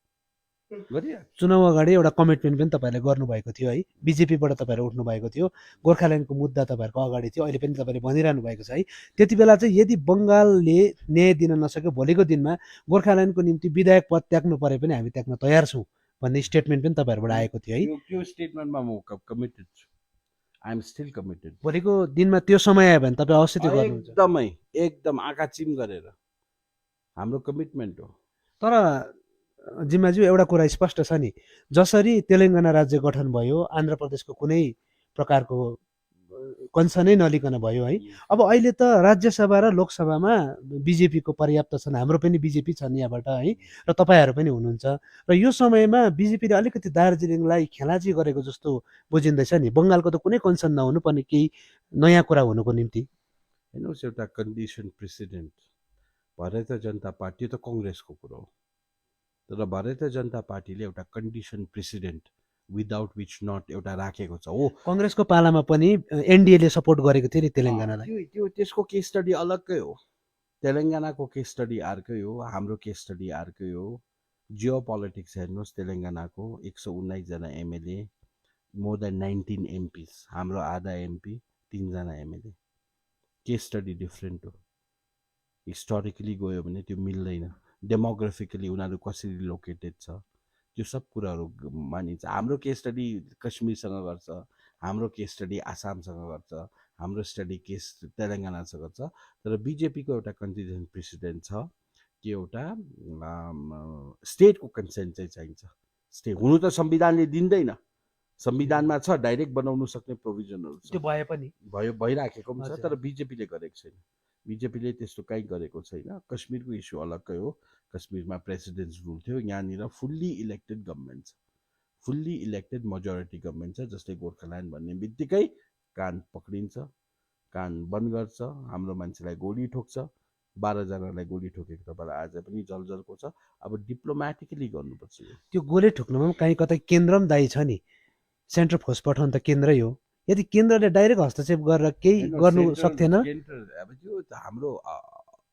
चुनाव अगाडि एउटा कमिटमेन्ट पनि तपाईँहरूले गर्नुभएको थियो है, बिजेपीबाट तपाईँहरू उठ्नु भएको थियो, गोर्खाल्यान्डको मुद्दा तपाईँहरूको अगाडि थियो, अहिले पनि तपाईँले भनिरहनु भएको छ है। त्यति बेला चाहिँ यदि बङ्गालले न्याय दिन नसक्यो, भोलिको दिनमा गोर्खाल्यान्डको निम्ति विधायक पद त्याग्नु परे पनि हामी त्याग्न तयार छौँ भन्ने स्टेटमेन्ट पनि तपाईँहरूबाट आएको थियो है। त्यो स्टेटमेन्टमा म कमिटेड छु, आई एम स्टिल कमिटेड। भोलिको दिनमा त्यो समय आयो भने तपाईँ अवश्य त्यो गर्नुहुन्छ? एकदम आँखा चिम गरेर, हाम्रो कमिटमेन्ट हो। तर जिम्माज्यू, एउटा कुरा स्पष्ट छ नि, जसरी तेलङ्गाना राज्य गठन भयो, आन्ध्र प्रदेशको कुनै प्रकारको कन्सर्नै नलिकन भयो है। अब अहिले त राज्यसभा र लोकसभामा बिजेपीको पर्याप्त छन्, हाम्रो पनि बिजेपी छन् यहाँबाट है, र तपाईँहरू पनि हुनुहुन्छ। र यो समयमा बिजेपीले अलिकति दार्जिलिङलाई खेलाची गरेको जस्तो बुझिँदैछ नि। बङ्गालको त कुनै कन्सर्न नहुनुपर्ने केही नयाँ कुरा हुनुको निम्ति। हेर्नुहोस्, एउटा condition president, Bharatiya Janata party त कङ्ग्रेसको कुरो हो, तर भारतीय जनता पार्टीले एउटा condition president without which not एउटा राखेको छ हो। कङ्ग्रेसको पालामा पनि एनडिएले सपोर्ट गरेको थियो नि तेलङ्गानालाई। त्यो त्यसको केस स्टडी अलग्गै हो। तेलङ्गानाको केस स्टडी अर्कै हो, हाम्रो केस स्टडी अर्कै हो। जियो पोलिटिक्स हेर्नुहोस्, तेलङ्गानाको 119 जना एमएलए, मोर देन 19 एमपिज, हाम्रो आधा एमपी, 3 जना एमएलए। केस स्टडी डिफ्रेन्ट हो। हिस्टोरिकली गयो भने त्यो मिल्दैन। डेमोग्राफिकली उनीहरू कसरी लोकेटेड छ, त्यो सब कुराहरू मानिन्छ। हाम्रो केस स्टडी कश्मीरसँग गर्छ, हाम्रो केस स्टडी आसामसँग गर्छ, हाम्रो स्टडी केस तेलङ्गानासँग गर्छ। तर बिजेपीको एउटा कन्टिजेन्ट प्रेसिडेन्ट छ कि एउटा स्टेटको कन्सेन्ट चाहिँ चाहिन्छ। स्टेट हुनु त संविधानले दिँदैन, संविधानमा छ डाइरेक्ट बनाउनु सक्ने प्रोभिजनहरू छ, त्यो भए पनि भइराखेको पनि छ, तर बिजेपीले गरेको छैन। बिजेपीले त्यस्तो कहीँ गरेको छैन। कश्मीरको इस्यु अलग्गै हो, कश्मीरमा प्रेसिडेन्ट्स रुल थियो, यहाँनिर फुल्ली इलेक्टेड गभर्मेन्ट छ, फुल्ली इलेक्टेड मेजोरिटी गभर्मेन्ट छ, जसले गोर्खाल्यान्ड भन्ने बित्तिकै कान पक्रिन्छ, कान बन्द गर्छ, हाम्रो मान्छेलाई गोली ठोक्छ। 12 जनालाई गोली ठोकेको तपाईँलाई आज पनि जलजलको छ। अब डिप्लोमेटिकली गर्नुपर्छ। त्यो गोली ठोक्नुमा पनि कहीँ कतै केन्द्र पनि दायी छ नि, सेन्ट्रल फोर्स पठाउनु त केन्द्रै हो। यदि केन्द्रले डाइरेक्ट हस्तक्षेप गरेर केही गर्नु सक्थेन, अब त्यो त हाम्रो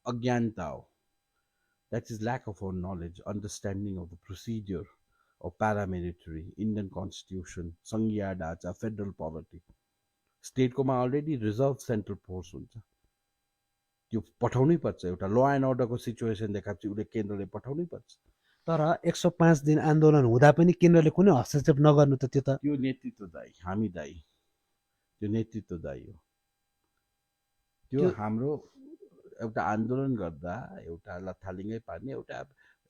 अज्ञानता हो। That is lack of our knowledge, understanding of the procedure of paramilitary, Indian constitution, सङ्घीय ढाँचा, फेडरल पोलिटी। स्टेटकोमा अलरेडी रिजर्भ सेन्ट्रल फोर्स हुन्छ, त्यो पठाउनै पर्छ। एउटा ल एन्ड अर्डरको सिचुएसन देखाएपछि उसले केन्द्रले पठाउनै पर्छ। तर 105 दिन आन्दोलन हुँदा पनि केन्द्रले कुनै हस्तक्षेप नगर्नु त त्यो नेतृत्व दायी, हामी दायी, त्यो नेतृत्व दायी हो। त्यो हाम्रो एउटा आन्दोलन गर्दा एउटा लथालिङ्गै पार्ने एउटा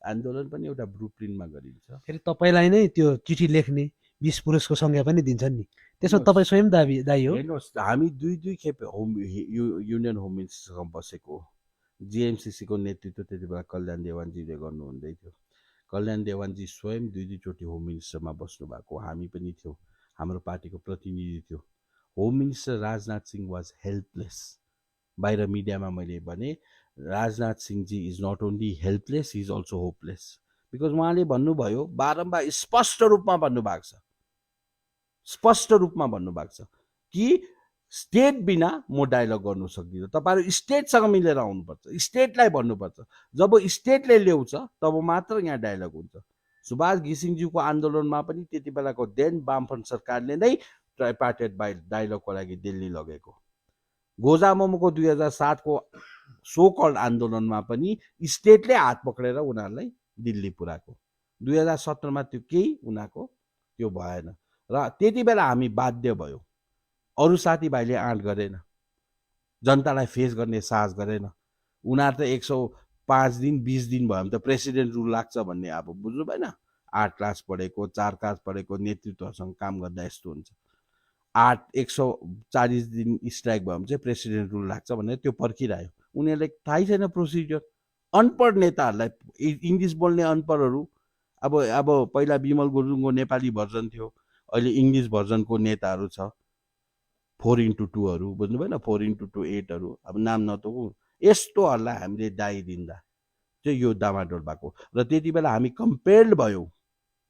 आन्दोलन पनि एउटा ब्लुप्रिन्टमा गरिन्छ। फेरि तपाईँलाई नै त्यो चिठी लेख्ने 20 पुरुषको संज्ञा पनि दिन्छन् नि, त्यसमा तपाईँ स्वयं दायी हो। हेर्नुहोस्, हामी दुई खेप युनियन होम मिनिस्टरसँग बसेको। जिएमसिसीको नेतृत्व त्यति बेला कल्याण देवानजीले गर्नुहुँदै थियो। कल्याण देवानजी स्वयं दुईचोटि होम मिनिस्टरमा बस्नु भएको, हामी पनि थियौँ, हाम्रो पार्टीको प्रतिनिधि थियो। Home minister Rajnath Singh was helpless. बाहिर मिडियामा मैले भने Rajnath Singhji is not only helpless, he is also hopeless. Because उहाँले भन्नुभयो, बारम्बार स्पष्ट रूपमा भन्नुभएको छ, स्पष्ट रूपमा भन्नुभएको छ कि स्टेट बिना म डायलग गर्नु सक्दिनँ। तपाईँहरू स्टेटसँग मिलेर आउनुपर्छ, स्टेटलाई भन्नुपर्छ। जब स्टेटले ल्याउँछ तब मात्र यहाँ डायलग हुन्छ। सुभाष घिसिङज्यूको आन्दोलनमा पनि त्यति बेलाको देन वामफ्रन्ट सरकारले नै ट्राइपार्टेट डायलगको लागि दिल्ली लगेको। गोजा मोमोको 2007 को सो कल्ड आन्दोलनमा पनि स्टेटले हात पक्रेर उनीहरूलाई दिल्ली पुऱ्याएको। 2017 मा त्यो केही उनीहरूको त्यो भएन र त्यति बेला हामी बाध्य भयो। अरू साथीभाइले आँट गरेन, जनतालाई फेस गर्ने साहस गरेन। उनीहरू त 105 दिन 20 दिन भयो भने त प्रेसिडेन्ट रुल लाग्छ भन्ने अब बुझ्नु भएन। 8 क्लास पढेको 4 क्लास पढेको नेतृत्वसँग काम गर्दा यस्तो हुन्छ। 140 दिन स्ट्राइक भयो भने चाहिँ प्रेसिडेन्ट रुल लाग्छ भनेर त्यो पर्खिरह्यो। उनीहरूलाई थाहै छैन प्रोसिजर। अनपढ नेताहरूलाई, इङ्ग्लिस बोल्ने अनपढहरू, अब पहिला विमल गुरुङको नेपाली भर्जन थियो, अहिले इङ्ग्लिस भर्जनको नेताहरू छ, 4x2हरू, बुझ्नु भएन, 4x2 8हरू, अब नाम नतोकौँ। यस्तोहरूलाई हामीले दाइ दिँदा चाहिँ यो डामाडोल भएको। र त्यति बेला हामी कम्पेल्ड भयौँ,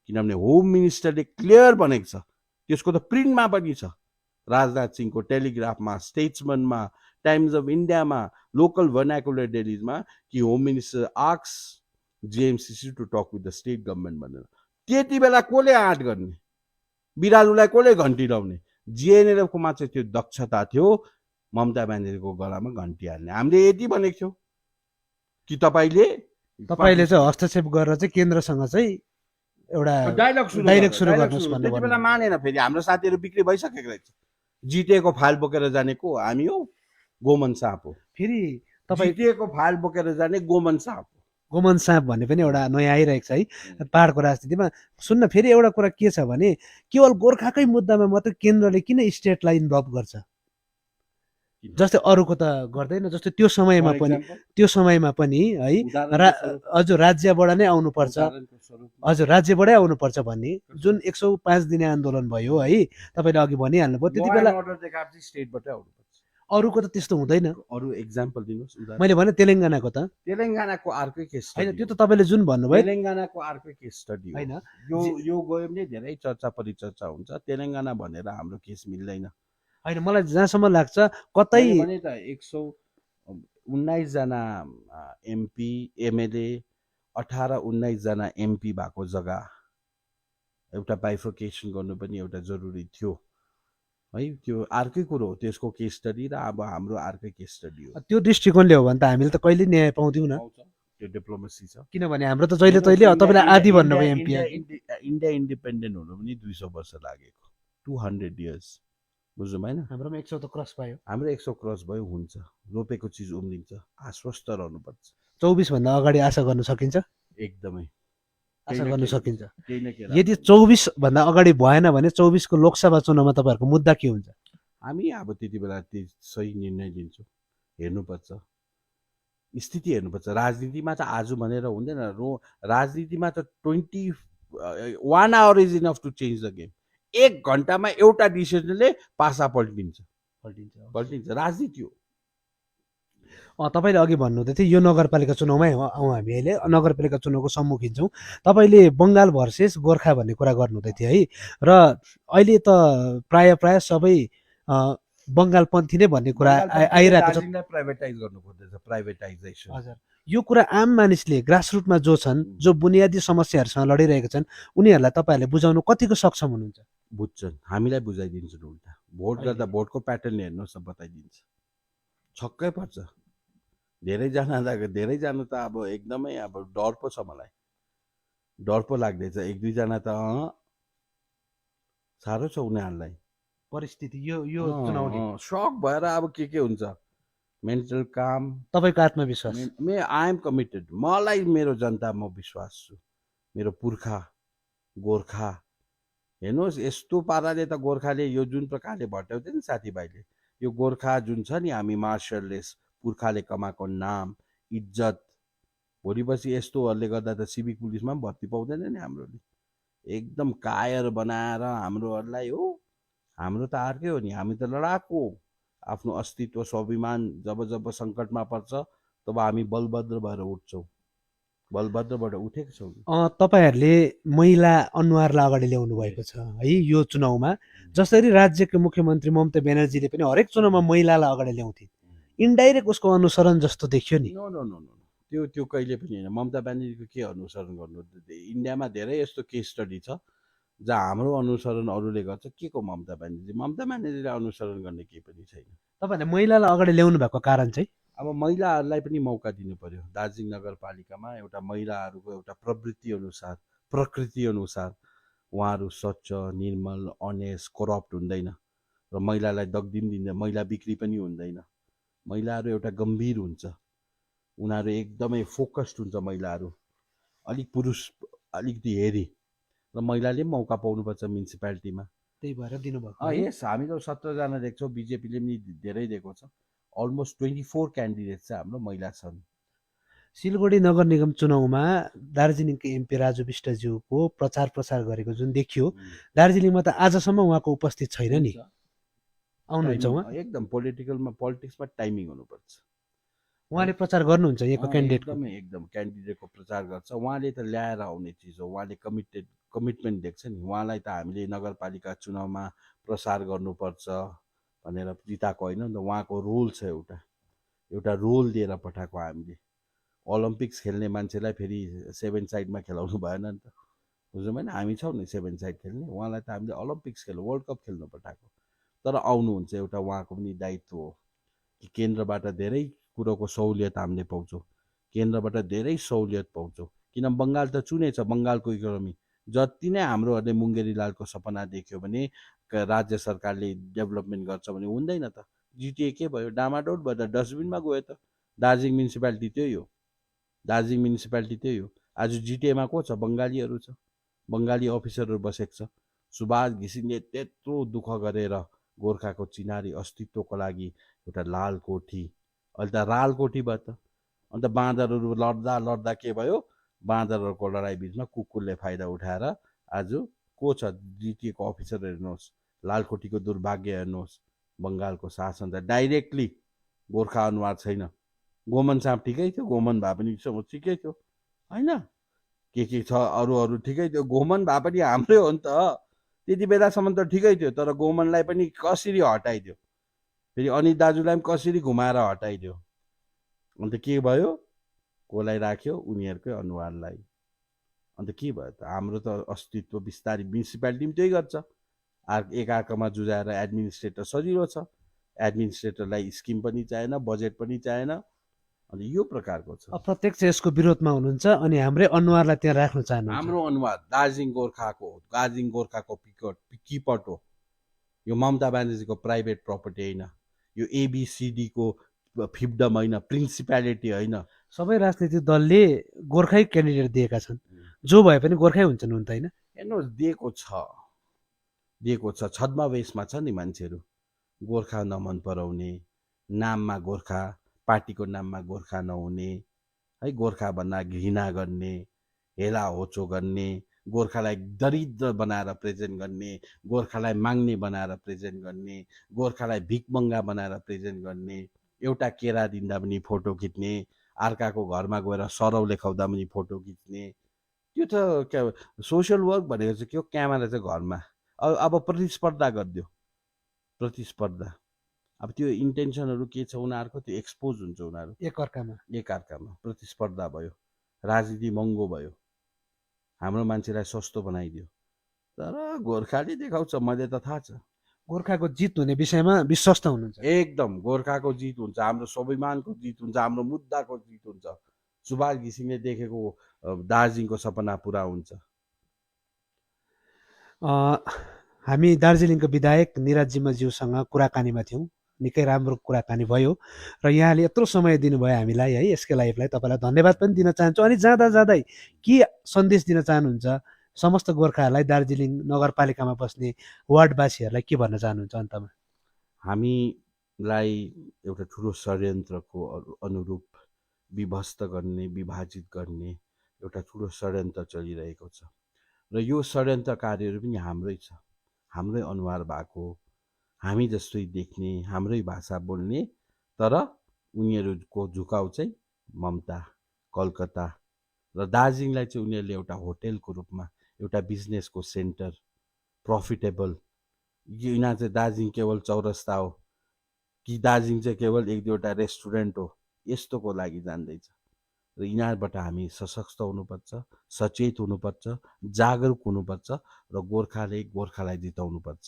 किनभने होम मिनिस्टरले क्लियर भनेको छ, त्यसको त प्रिन्टमा पनि छ, राजनाथ सिंहको टेलिग्राफमा, स्टेट्समनमा, टाइम्स अफ इन्डियामा, लोकल भर्नाकुलर डेलिजमा, कि home minister asks GMCC to talk with the state government भनेर। त्यति बेला कसले आँट गर्ने, बिरालुलाई कसले घन्टी लाउने? जिएनएलएफकोमा चाहिँ त्यो दक्षता थियो, ममता ब्यानर्जीको गलामा घन्टी हाल्ने। हामीले यति भनेको थियौँ कि तपाईँले चाहिँ हस्तक्षेप गरेर चाहिँ केन्द्रसँग चाहिँ एउटा डायलग सुरु गर्नुहोस् भन्ने। त्यति बेला मानेन। फेरि हाम्रो साथीहरू बिक्री भइसकेको रहेछ। जिटिएको फाइल बोकेर जाने को हामी हो? गोमन साँप हो। फेरि तपाईँ जिटिएको फाइल बोकेर जाने गोमन साँप हो। गोमन साँप भन्ने पनि एउटा नयाँ आइरहेको छ है पहाडको राजनीतिमा। सुन्न, फेरि एउटा कुरा के छ भने केवल गोर्खाकै मुद्दामा मात्रै केन्द्रले किन स्टेटलाई इन्भल्भ गर्छ? जस्तै अरूको त गर्दैन। जस्तै त्यो समयमा पनि है हजुर राज्यबाट नै आउनुपर्छ, हजुर राज्यबाटै आउनुपर्छ भन्ने जुन 105 दिने आन्दोलन भयो है, तपाईँले अघि भनिहाल्नुभयो। त्यति बेला अरूको त त्यस्तो हुँदैन। अरू एक्जाम्पल दिनुहोस् उदाहरण। मैले भने तेलङ्गानाको त तेलङ्गानाको अर्कै केस होइन, स्टडी त्यो हो। त तपाईँले जुन भन्नुभयो तेलङ्गानाको अर्कै केस स्टडी हो। होइन यो गयो भने धेरै चर्चा परिचर्चा हुन्छ। तेलङ्गाना भनेर हाम्रो केस मिल्दैन। होइन, मलाई जहाँसम्म लाग्छ कतै मैले भने त 119 जना एमपी एमएलए 18-19 जना एमपी भएको जग्गा एउटा बाइफर्केसन गर्नु पनि एउटा जरुरी थियो है। त्यो अर्कै कुरो हो, त्यसको केस स्टडी र अब हाम्रो अर्कै केस स्टडी हो। त्यो दृष्टिकोणले हो भने त हामीले त कहिले न्याय पाउँदैनौँ न, पाउँछ, त्यो डिप्लोमेसी छ। किनभने हाम्रो त जहिले तहिले तपाईँले आदि भन्नुभयो एमपी इन्डिया इन्डिपेन्डेन्ट हुनु पनि 200 वर्ष लागेको, 200 इयर्स, बुझ्नु भएन। हाम्रोमा 100 त क्रस भयो, हाम्रो 100 क्रस भयो, हुन्छ, रोपेको चिज उम्रिन्छ, आश्वस्त रहनुपर्छ। 24 भन्दा अगाडि आशा गर्न सकिन्छ, एकदमै आशा गर्न सकिन्छ। केही न केही यदि 24 भन्दा अगाडि भएन भने 24 को लोकसभा चुनावमा तपाईँहरूको मुद्दा के हुन्छ? हामी अब त्यति बेला सही निर्णय लिन्छौँ। हेर्नुपर्छ, स्थिति हेर्नुपर्छ। राजनीतिमा त आज भनेर हुँदैन। राजनीतिमा त 21 hour is enough to change the game. 1 घन्टामा एउटा डिसिजनले पासा पल्टिन्छ। राजनीति हो। तपाईँले अघि भन्नुहुँदै थियो यो नगरपालिका चुनावमै आउँ हामी अहिले नगरपालिका चुनावको सम्मुखीन छौँ। तपाईँले बङ्गाल भर्सेस गोर्खा भन्ने कुरा गर्नुहुँदै थियो है, र अहिले त प्राय सबै बङ्गालपन्थी नै भन्ने कुरा आइरहेको छ। प्राइभेटाइज गर्नु खोज्दैछ, प्राइभेटाइजेसन। हजुर, यो कुरा आम मानिसले ग्रासरुटमा जो छन्, जो बुनियादी समस्याहरूसँग लडिरहेका छन्, उनीहरूलाई तपाईँहरूले बुझाउनु कतिको सक्षम हुनुहुन्छ? बुझ्छन्, हामीलाई बुझाइदिन्छन् उल्टा। भोट गर्दा भोटको प्याटर्न हेर्नुहोस् न, बताइदिन्छ। छक्कै पर्छ। धेरैजना त अब एकदमै अब डर पो छ, मलाई डर पो लाग्दैछ। 1-2 जना त साह्रो छ उनीहरूलाई परिस्थिति यो चुनावले सक भएर अब के हुन्छ। मेन्टल काम, तपाईँको आत्मविश्वास? I am committed. मलाई मेरो जनता म विश्वास छु, मेरो पुर्खा गोर्खा। हेर्नुहोस्, यस्तो पाराले त गोर्खाले यो जुन प्रकारले भट्याउँथ्यो नि साथीभाइले, यो गोर्खा जुन छ नि, हामी मार्सललेस पुर्खाले कमाएको नाम इज्जत, भोलि पछि यस्तोहरूले गर्दा त सिभिक पुलिसमा पनि भर्ती पाउँदैन नि हाम्रोले। एकदम कायर बनाएर हाम्रोहरूलाई हो। हाम्रो त अर्कै हो नि, हामी त लडाकु। आफ्नो अस्तित्व स्वाभिमान जब सङ्कटमा पर्छ तब हामी बलभद्र भएर उठ्छौँ। बलभद्रबाट उठेको छौँ। तपाईँहरूले महिला अनुहारलाई अगाडि ल्याउनु भएको छ है यो चुनावमा। जसरी राज्यको मुख्यमन्त्री ममता ब्यानर्जीले पनि हरेक चुनावमा महिलालाई अगाडि ल्याउँथे, इन्डाइरेक्ट उसको अनुसरण जस्तो देखियो नि। नो, त्यो कहिले पनि होइन। ममता ब्यानर्जीको के अनुसरण गर्नु? इन्डियामा धेरै यस्तो केस स्टडी छ जहाँ हाम्रो अनुसरण अरूले गर्छ। के को ममता ब्यानर्जीले अनुसरण गर्ने केही पनि छैन। तपाईँहरूले महिलालाई अगाडि ल्याउनु भएको कारण चाहिँ? अब महिलाहरूलाई पनि मौका दिनु पर्यो। दार्जिलिङ नगरपालिकामा एउटा महिलाहरूको एउटा प्रकृति अनुसार उहाँहरू स्वच्छ, निर्मल, अनेस्ट, करप्ट हुँदैन र महिलालाई दग्दिन दिँदैन। महिला बिक्री पनि हुँदैन। महिलाहरू एउटा गम्भीर हुन्छ, उनीहरू एकदमै फोकस्ड हुन्छ। महिलाहरू अलिक पुरुष अलिकति हेरी, र महिलाले पनि मौका पाउनुपर्छ म्युनिसिपालिटीमा। त्यही भएर दिनुभएको। यस, हामी त 17 जना देख्छौँ, बिजेपीले पनि धेरै दिएको छ। अलमोस्ट 24 क्यान्डिडेट चाहिँ हाम्रो महिला छन्। सिलगढी नगर निगम चुनावमा दार्जिलिङको एमपी राजु विष्टज्यूको प्रचार गरेको जुन देखियो, दार्जिलिङमा त आजसम्म उहाँको उपस्थित छैन नि। आउनुहुन्छ उहाँ? एकदम पोलिटिक्समा टाइमिङ हुनुपर्छ। उहाँले प्रचार गर्नुहुन्छ यहाँको क्यान्डिडेट? एकदम क्यान्डिडेटको प्रचार गर्छ। उहाँले त ल्याएर आउने चिज हो। उहाँले कमिटमेन्ट देख्छ नि। उहाँलाई त हामीले नगरपालिका चुनावमा प्रसार गर्नुपर्छ भनेर जिताएको होइन नि त। उहाँको रोल छ, एउटा रोल दिएर पठाएको हामीले। ओलम्पिक्स खेल्ने मान्छेलाई फेरि 7 साइडमा खेलाउनु भएन नि त, बुझ्नु भएन? हामी छौँ नि 7 साइड खेल्ने। उहाँलाई त हामीले ओलम्पिक्स वर्ल्ड कप खेल्नु पठाएको। तर आउनुहुन्छ, एउटा उहाँको पनि दायित्व हो कि केन्द्रबाट धेरै कुरोको सहुलियत हामीले पाउँछौँ। केन्द्रबाट धेरै सहुलियत पाउँछौँ। किन बङ्गाल त चुनेछ। बङ्गालको इकोनोमी जति नै हाम्रोहरूले मुङ्गेरी लालको सपना देख्यो भने राज्य सरकारले डेभलपमेन्ट गर्छ भने हुँदैन त। जिटिए के भयो? डामाडोल भएर डस्टबिनमा गयो त। दार्जिलिङ म्युनिसिपालिटी त्यही हो। आज जिटिएमा को छ? बङ्गालीहरू छ। बङ्गाली अफिसरहरू बसेको छ। सुभाष घिसिङले त्यत्रो दुःख गरेर गोर्खाको चिनारी अस्तित्वको लागि एउटा लाल कोठी, अहिले त राल कोठी भयो त। अन्त बाँदरहरू लड्दा के भयो? बाँदरहरूको लडाइँ बिचमा कुकुरले फाइदा उठाएर आज को छ? जिटिएको अफिसर हेर्नुहोस्, लालकोटीको दुर्भाग्य हेर्नुहोस्, बङ्गालको शासन त डाइरेक्टली गोर्खा अनुहार छैन। गोमन साहब ठिकै थियो, गोमन भए पनि ठिकै थियो होइन, के छ अरू ठिकै थियो, गोमन भए पनि हाम्रै हो नि त, त्यति बेलासम्म त ठिकै थियो। तर गोमनलाई पनि कसरी हटाइदियो, फेरि अनित दाजुलाई पनि कसरी घुमाएर हटाइदियो। अन्त के भयो, कसलाई राख्यो, उनीहरूकै अनुहारलाई। अन्त के भयो त, हाम्रो त अस्तित्व बिस्तारै म्युनिसिपालिटी पनि त्यही गर्छ, एकअर्कामा जुझाएर एडमिनिस्ट्रेटर सजिलो छ, एडमिनिस्ट्रेटरलाई स्किम पनि चाहिएन, बजेट पनि चाहिएन। अनि यो प्रकारको छ। अप्रत्यक्ष यसको विरोधमा हुनुहुन्छ अनि हाम्रै अनुहारलाई त्यहाँ राख्न चाहनुहुन्छ। हाम्रो अनुहार दार्जिलिङ गोर्खाको किपट हो। यो ममता ब्यानर्जीको प्राइभेट प्रपर्टी होइन, यो एबिसिडीको फिफ्डम होइन, प्रिन्सिपालिटी होइन। सबै राजनीतिक दलले गोर्खै क्यान्डिडेट दिएका छन्, जो भए पनि गोर्खै हुन्छन् हुन त होइन? हेर्नुहोस्, दिएको छ छद्मवेशमा छ नि मान्छेहरू, गोर्खा नमन पराउने, नाममा गोर्खा, पार्टीको नाममा गोर्खा नहुने है, गोर्खा भन्दा घृणा गर्ने, हेला होचो गर्ने, गोर्खालाई दरिद्र बनाएर प्रेजेन्ट गर्ने, गोर्खालाई माग्ने बनाएर प्रेजेन्ट गर्ने, गोर्खालाई भिकमङ्गा बनाएर प्रेजेन्ट गर्ने, एउटा केरा दिँदा पनि फोटो खिच्ने, अर्काको घरमा गएर सरौ लेखाउँदा पनि फोटो खिच्ने। त्यो त क्या सोसियल वर्क भनेको चाहिँ के हो, क्यामेरा चाहिँ घरमा। अब प्रतिस्पर्धा गरिदियो, प्रतिस्पर्धा। अब त्यो इन्टेन्सनहरू के छ उनीहरूको, त्यो एक्सपोज हुन्छ उनीहरू एकअर्कामा प्रतिस्पर्धा भयो, राजनीति महँगो भयो, हाम्रो मान्छेलाई सस्तो बनाइदियो। तर गोर्खाले देखाउँछ, मैले त थाहा छ, गोर्खाको जित हुने विषयमा विश्वस्त हुनुहुन्छ? एकदम गोर्खाको जित हुन्छ, हाम्रो स्वाभिमानको जित हुन्छ, हाम्रो मुद्दाको जित हुन्छ। सुभाष घिसिङले देखेको दार्जिलिङको सपना पुरा हुन्छ। हामी दार्जिलिङको विधायक निराज जिम्बाज्यूसँग कुराकानीमा थियौँ, निकै राम्रो कुराकानी भयो र यहाँले यत्रो समय दिनुभयो हामीलाई है, यसकै लाइफलाई तपाईँलाई धन्यवाद पनि दिन चाहन्छु। अनि जाँदै के सन्देश दिन चाहनुहुन्छ समस्त गोर्खाहरूलाई, दार्जिलिङ नगरपालिकामा बस्ने वार्डवासीहरूलाई के भन्न चाहनुहुन्छ अन्तमा? हामीलाई एउटा ठुलो षड्यन्त्रको अनुरूप विभस्त गर्ने, विभाजित गर्ने एउटा ठुलो षड्यन्त्र चलिरहेको छ र यो षड्यन्त्रकारीहरू पनि हाम्रै छ, हाम्रै अनुहार भएको, हामी जस्तै देख्ने, हाम्रै भाषा बोल्ने, तर उनीहरूको झुकाउ चाहिँ ममता, कलकत्ता र दार्जिलिङलाई चाहिँ उनीहरूले एउटा होटेलको रूपमा, एउटा बिजनेसको सेन्टर, प्रफिटेबल, यिनीहरू चाहिँ दार्जिलिङ केवल चौरस्ता हो कि दार्जिलिङ चाहिँ केवल एक दुईवटा रेस्टुरेन्ट हो, यस्तोको लागि जान्दैछ। र यिनीहरूबाट हामी सशक्त हुनुपर्छ, सचेत हुनुपर्छ, जागरुक हुनुपर्छ र गोर्खालाई जिताउनुपर्छ,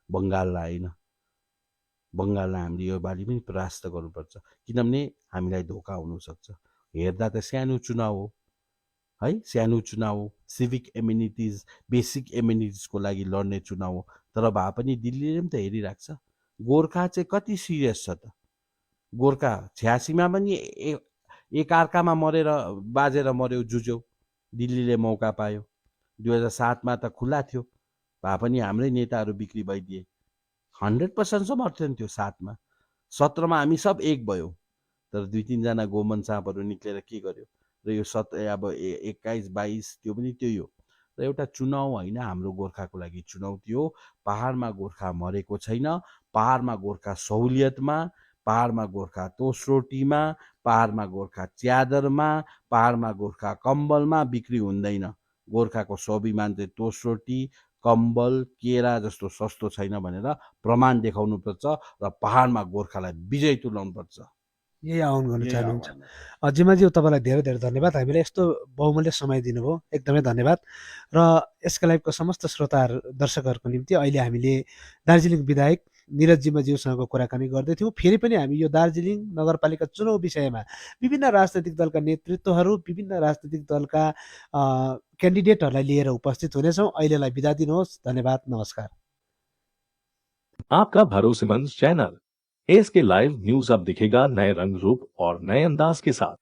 बङ्गाललाई होइन। बङ्गाललाई हामीले यो पालि पनि परास्त गर्नुपर्छ, किनभने हामीलाई धोका हुनसक्छ। हेर्दा त सानो चुनाव हो है, सानो चुनाव हो, सिभिक एम्युनिटिज, बेसिक एम्युनिटिजको लागि लड्ने चुनाव हो। तर भए पनि दिल्लीले पनि त हेरिरहेको छ, गोर्खा चाहिँ कति सिरियस छ त। गोर्खा 86मा पनि एकअर्कामा मरेर बाजेर मर्यो, जुझ्यो, दिल्लीले मौका पायो। 2007मा त खुल्ला थियो, भए पनि हाम्रै नेताहरू बिक्री भइदिए। 100% समर्थन थियो 7मा, 17मा हामी सब एक भयो। तर 2-3 जना गोमन साहबहरू निक्लेर के गर्यो र यो अब 21-22 त्यो पनि त्यही हो। र एउटा चुनाव होइन, हाम्रो गोर्खाको लागि चुनौती हो। पहाडमा गोर्खा मरेको छैन, पहाडमा गोर्खा सहुलियतमा, पहाडमा गोर्खा तोसरोटीमा, पहाडमा गोर्खा च्यादरमा, पहाडमा गोर्खा कम्बलमा बिक्री हुँदैन। गोर्खाको स्वाभिमान चाहिँ तोसरोटी, कम्बल, केरा जस्तो सस्तो छैन भनेर प्रमाण देखाउनुपर्छ र पहाडमा गोर्खालाई विजय तुल्याउनुपर्छ। यही आह्वान गर्न चाहनुहुन्छ? जिम्बाज्यू, तपाईँलाई धेरै धेरै धन्यवाद, हामीलाई यस्तो बहुमूल्य समय दिनुभयो, एकदमै धन्यवाद। र यसका लाइभको समस्त श्रोताहरू, दर्शकहरूको निम्ति अहिले हामीले दार्जिलिङ विधायक निरज जिम्बाज्यूसँगको कुराकानी गर्दैथ्यौँ। फेरि पनि हामी यो दार्जिलिङ नगरपालिका चुनाव विषयमा विभिन्न राजनैतिक दलका नेतृत्वहरू, विभिन्न राजनैतिक दलका क्यान्डिडेटहरूलाई लिएर उपस्थित हुनेछौँ। अहिलेलाई बिदा दिनुहोस्, धन्यवाद, नमस्कार। आपका भरोसेमंद चैनल एएसके लाइव न्यूज अब दिखेगा नए रंग रूप और नए अंदाज के साथ।